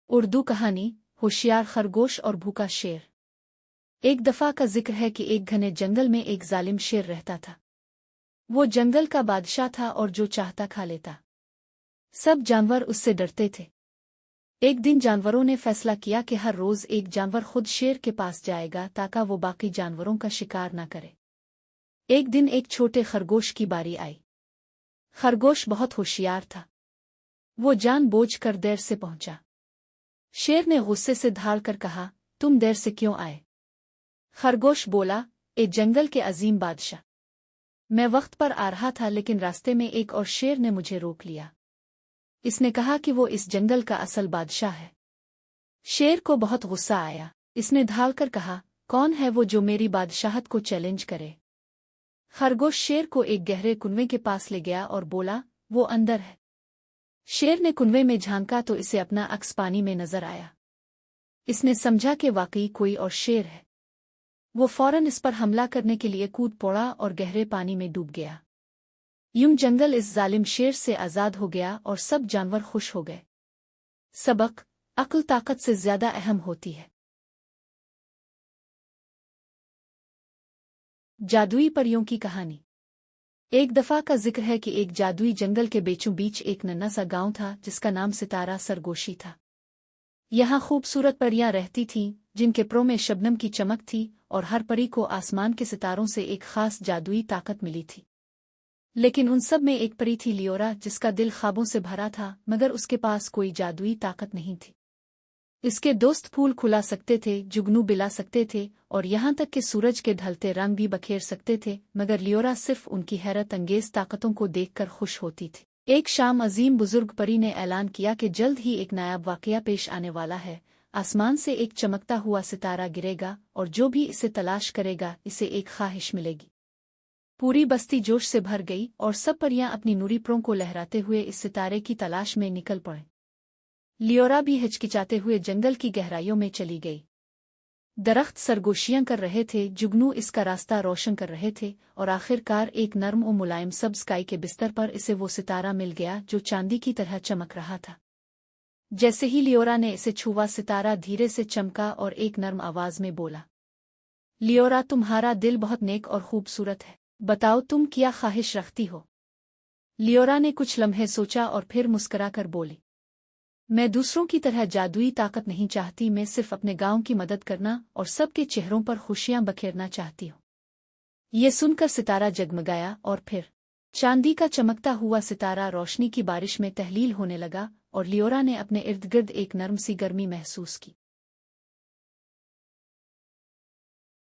उर्दू कहानी होशियार खरगोश और भूखा शेर। एक दफा का जिक्र है कि एक घने जंगल में एक जालिम शेर रहता था। वो जंगल का बादशाह था और जो चाहता खा लेता। सब जानवर उससे डरते थे। एक दिन जानवरों ने फैसला किया कि हर रोज एक जानवर खुद शेर के पास जाएगा ताकि वो बाकी जानवरों का शिकार न करे। एक दिन एक छोटे खरगोश की बारी आई। खरगोश बहुत होशियार था। वो जानबूझकर देर से पहुंचा। शेर ने गुस्से से धाड़ कर कहा, तुम देर से क्यों आए? खरगोश बोला, ए जंगल के अजीम बादशाह, मैं वक्त पर आ रहा था लेकिन रास्ते में एक और शेर ने मुझे रोक लिया। इसने कहा कि वो इस जंगल का असल बादशाह है। शेर को बहुत गुस्सा आया। इसने धाड़ कर कहा, कौन है वो जो मेरी बादशाहत को चैलेंज करे? खरगोश शेर को एक गहरे कुनवे के पास ले गया और बोला, वो अंदर है। शेर ने कुनवे में झांका तो इसे अपना अक्स पानी में नजर आया। इसने समझा कि वाकई कोई और शेर है। वो फौरन इस पर हमला करने के लिए कूद पड़ा और गहरे पानी में डूब गया। यूं जंगल इस जालिम शेर से आजाद हो गया और सब जानवर खुश हो गए। सबक: अक्ल ताकत से ज्यादा अहम होती है। जादुई परियों की कहानी। एक दफा का जिक्र है कि एक जादुई जंगल के बीचों बीच एक नन्हा सा गांव था जिसका नाम सितारा सरगोशी था। यहाँ खूबसूरत परियां रहती थीं जिनके परों में शबनम की चमक थी और हर परी को आसमान के सितारों से एक खास जादुई ताकत मिली थी। लेकिन उन सब में एक परी थी लियोरा, जिसका दिल ख्वाबों से भरा था मगर उसके पास कोई जादुई ताकत नहीं थी। इसके दोस्त फूल खुला सकते थे, जुगनू बिला सकते थे और यहाँ तक कि सूरज के ढलते रंग भी बखेर सकते थे, मगर लियोरा सिर्फ उनकी हैरत अंगेज ताकतों को देखकर खुश होती थी। एक शाम अजीम बुजुर्ग परी ने ऐलान किया कि जल्द ही एक नायाब वाकया पेश आने वाला है। आसमान से एक चमकता हुआ सितारा गिरेगा और जो भी इसे तलाश करेगा इसे एक ख्वाहिश मिलेगी। पूरी बस्ती जोश से भर गई और सब परियां अपनी नूरी परों को लहराते हुए इस सितारे की तलाश में निकल पड़े। लियोरा भी हिचकिचाते हुए जंगल की गहराइयों में चली गई। दरख्त सरगोशियां कर रहे थे, जुगनू इसका रास्ता रोशन कर रहे थे और आखिरकार एक नर्म और मुलायम सब स्काई के बिस्तर पर इसे वो सितारा मिल गया जो चांदी की तरह चमक रहा था। जैसे ही लियोरा ने इसे छुआ, सितारा धीरे से चमका और एक नर्म आवाज में बोला, लियोरा, तुम्हारा दिल बहुत नेक और खूबसूरत है, बताओ तुम क्या ख्वाहिश रखती हो? लियोरा ने कुछ लम्हे सोचा और फिर मुस्कुरा कर बोली, मैं दूसरों की तरह जादुई ताकत नहीं चाहती, मैं सिर्फ अपने गांव की मदद करना और सबके चेहरों पर खुशियां बखेरना चाहती हूँ। ये सुनकर सितारा जगमगाया और फिर चांदी का चमकता हुआ सितारा रोशनी की बारिश में तहलील होने लगा और लियोरा ने अपने इर्द गिर्द एक नर्म सी गर्मी महसूस की।